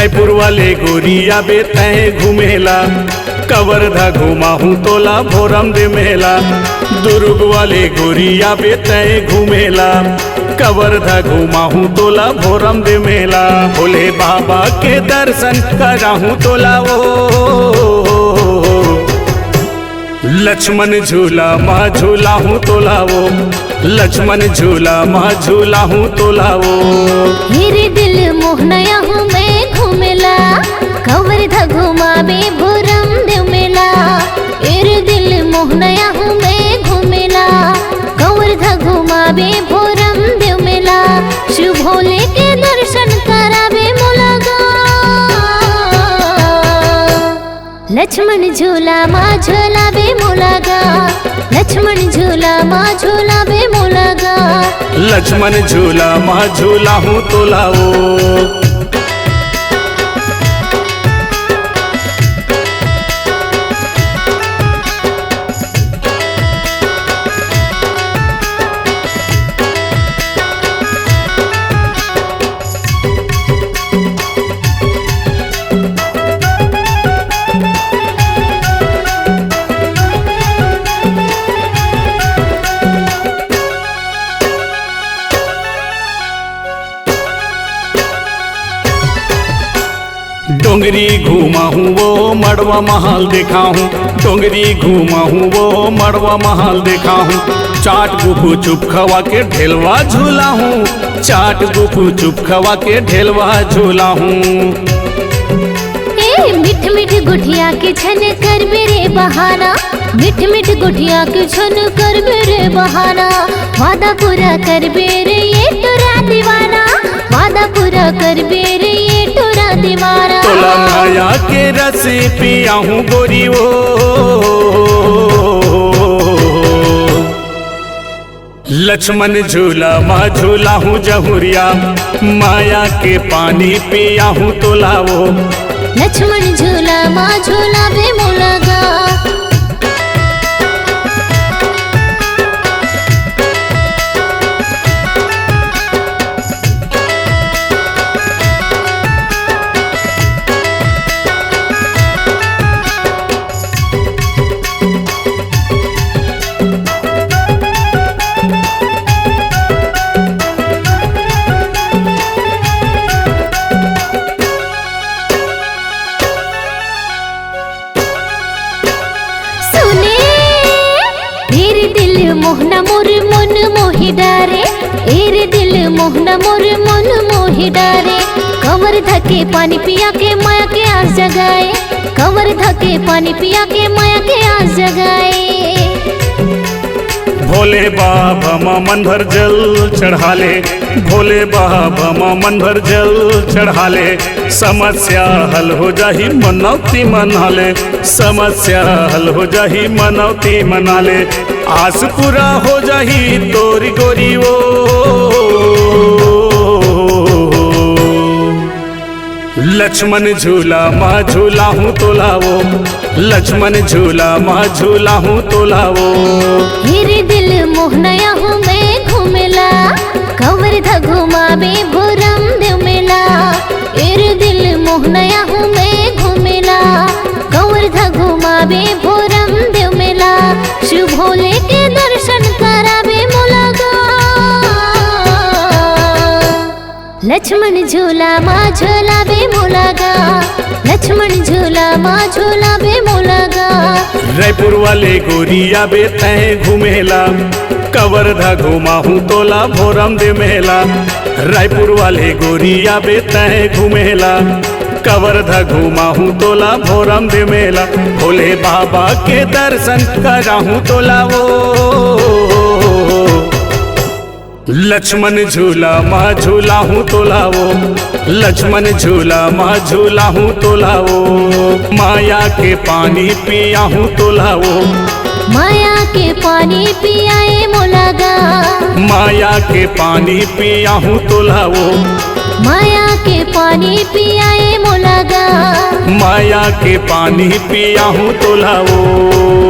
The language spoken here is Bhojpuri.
रायपुर वाले गोरिया बेतय घूमेला, कवर्धा घुमा हूँ तोला भोरम दे मेला। दुर्ग वाले गोरिया बेतय घूमेला, कवर्धा घुमा हूँ तोला भोरम दे मेला। भोले बाबा के दर्शन करा हूँ तोला वो, लक्ष्मण झूला माँ झूला हूँ तोला वो, लक्ष्मण झूला माँ झूला हूँ तोला वो। मेरे दिल मोहनया हूँ मैं घूमेला, कवर्धा घुमावे भोरम दे मेला। मेरे दिल मोहनया हूँ मैं घूमेला, कवर्धा घुमावे भोरम दे मेला। शिव भोले के दर्शन करावे मोलागा, लक्ष्मण झूला माँ झूलावे मोलागा, लक्ष्मण झूला माँ झूलावे मोलागा। लक्ष्मण झूला माँ झूला हूँ तोला वो। डोंगरी घूमा हूँ वो मड़वा महल देखा हूँ, डोंगरी घूमा हूँ वो मड़वा महल देखा हूँ। चाट गुफू चुप खवा के ढेलवा झूला हूँ, चाट गुफू चुप खवा के ढेलवा झूला हूँ। मिठ मिठ गुठिया के छन कर मेरे बहाना, मिठ मिठ गुठिया के छन कर मेरे बहाना। वादा पूरा कर बेरे ये टोरा दीवाना, वादा पूरा कर बेरे ये टोरा दीवाना। तोला माया के रस पिया हूँ गोरी वो, लक्ष्मण झूला माँ झूला हूँ जहुरिया, माया के पानी पिया हूँ तोला वो। लक्ष्मण झूला माँ झूला वे मोलागा, मोहना मोर मन मोहि डारे, एरे दिल मोहना मोर मन मोहि डारे। कवर्धा के पानी पिया के माया के आस जगाए, कवर्धा के पानी पिया के माया के आस जगाए। भोले बाबा माँ मन भर जल चढ़ा ले, भोले बाबा माँ मन भर जल चढ़ा ले। समस्या हल हो जाही मनौती मना ले, समस्या हल हो जाही मनौती मना ले। आस पूरा हो जाही तोरी गोरी वो, लक्ष्मण झूला माँ झूला हूँ तोला वो, लक्ष्मण झूला माँ झूला हूँ तोला वो। मेरे दिल मोहनया हूँ मैं घूमेला, कवर्धा घुमावे भोरम दे मेला। मेरे दिल मोहनया हूँ मैं घूमेला, कवर्धा घुमावे भोरम दे मेला। शिव भोले के दर्शन करावे मोलागा, लक्ष्मण झूला माँ झूलावे मोलागा, लक्ष्मण झूला माँ झूलावे मोलागा। रायपुर वाले गोरिया बेतय घूमेला, कवर्धा घुमा हूँ तोला भोरम दे मेला। रायपुर वाले गोरिया बेतय घूमेला, कवर्धा घुमा हूँ तोला भोरम दे मेला। भोले बाबा के दर्शन करा हूँ तोला वो, लक्ष्मण झूला माँ झूला हूँ तोला वो, लक्ष्मण झूला माँ झूला हूँ तोला वो। माया के पानी पिया हूँ तोला वो, माया के पानी पियाए मोलागा, माया के पानी पिया हूँ तोला वो। माया के पानी पियाए मोलागा, माया के पानी पिया हूँ तोला वो।